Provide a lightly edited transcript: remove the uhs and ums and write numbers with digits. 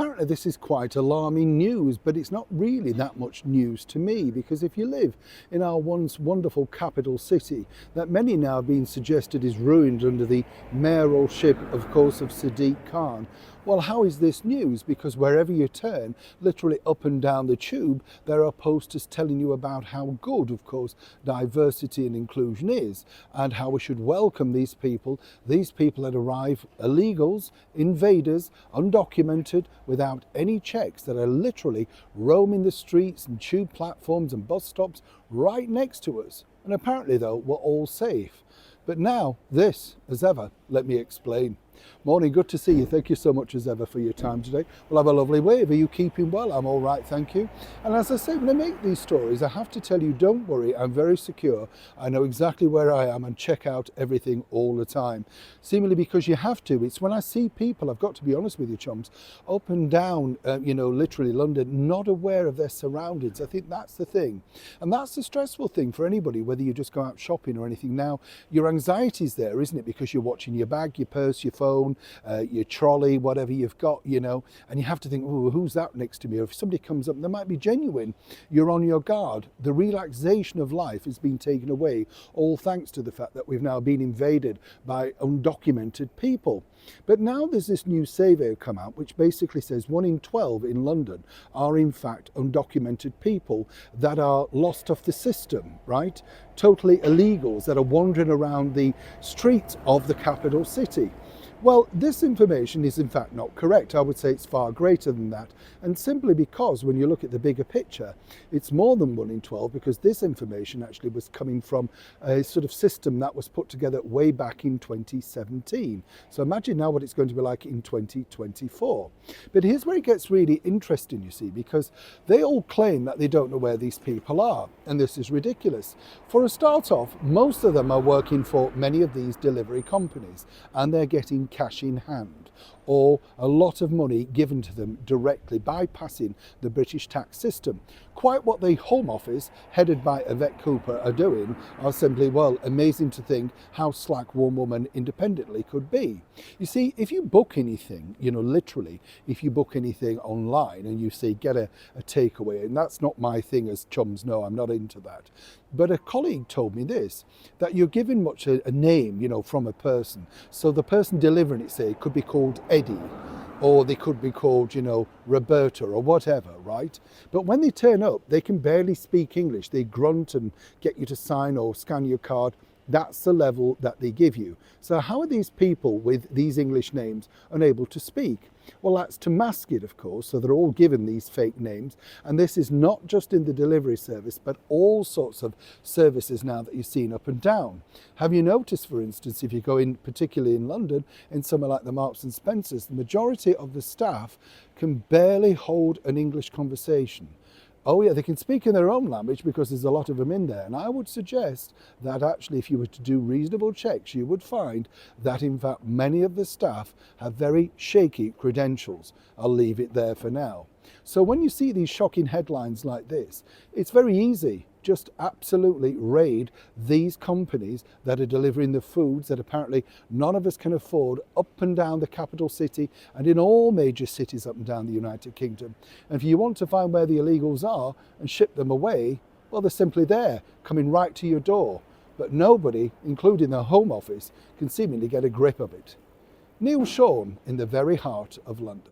apparently this is quite alarming news, but it's not really that much news to me, because if you live in our once wonderful capital city that many now have been suggested is ruined under the mayoralship, of course, of Sadiq Khan, well, how is this news? Because wherever you turn, literally up and down the tube, there are posters telling you about how good, of course, diversity and inclusion is, and how we should welcome these people that arrive illegals, invaders, undocumented, without any checks, that are literally roaming the streets and tube platforms and bus stops right next to us. And apparently, though, we're all safe. But now, this, as ever, let me explain. Morning, good to see you. Thank you so much as ever for your time today. We'll have a lovely wave. Are you keeping well? I'm all right, thank you. And as I say, when I make these stories, I have to tell you, don't worry, I'm very secure. I know exactly where I am and check out everything all the time. Seemingly because you have to. It's when I see people, I've got to be honest with you, chums, up and down, literally London, not aware of their surroundings. I think that's the thing. And that's the stressful thing for anybody, whether you just go out shopping or anything. Now, your anxiety's there, isn't it? Because you're watching your bag, your purse, your phone, your trolley, whatever you've got, and you have to think, oh, who's that next to me? Or if somebody comes up, they might be genuine. You're on your guard. The relaxation of life has been taken away, all thanks to the fact that we've now been invaded by undocumented people. But now there's this new survey come out, which basically says 1 in 12 in London are in fact undocumented people that are lost off the system, right? Totally illegals that are wandering around the streets of the capital city. Well, this information is in fact not correct. I would say it's far greater than that. And simply because when you look at the bigger picture, it's more than 1 in 12, because this information actually was coming from a sort of system that was put together way back in 2017. So imagine now what it's going to be like in 2024. But here's where it gets really interesting, you see, because they all claim that they don't know where these people are. And this is ridiculous. For a start off, most of them are working for many of these delivery companies, and they're getting cash in hand, or a lot of money given to them directly, bypassing the British tax system. Quite what the Home Office, headed by Yvette Cooper, are doing are simply, well, amazing to think how slack one woman independently could be. You see, if you book anything, literally, if you book anything online and you say get a takeaway, and that's not my thing, as chums know, I'm not into that. But a colleague told me this, that you're given much a name, from a person. So the person delivering it, say, could be called Eddie, or they could be called, Roberta or whatever, right? But when they turn up, they can barely speak English. They grunt and get you to sign or scan your card. That's the level that they give you. So how are these people with these English names unable to speak? Well, that's to mask it, of course, so they're all given these fake names. And this is not just in the delivery service, but all sorts of services now that you've seen up and down. Have you noticed, for instance, if you go in, particularly in London, in somewhere like the Marks and Spencers, the majority of the staff can barely hold an English conversation. Oh yeah, they can speak in their own language because there's a lot of them in there. And I would suggest that actually if you were to do reasonable checks, you would find that in fact many of the staff have very shaky credentials. I'll leave it there for now. So when you see these shocking headlines like this, it's very easy. Just absolutely raid these companies that are delivering the foods that apparently none of us can afford up and down the capital city and in all major cities up and down the United Kingdom. And if you want to find where the illegals are and ship them away, well, they're simply there, coming right to your door. But nobody, including the Home Office, can seemingly get a grip of it. Neil Sean in the very heart of London.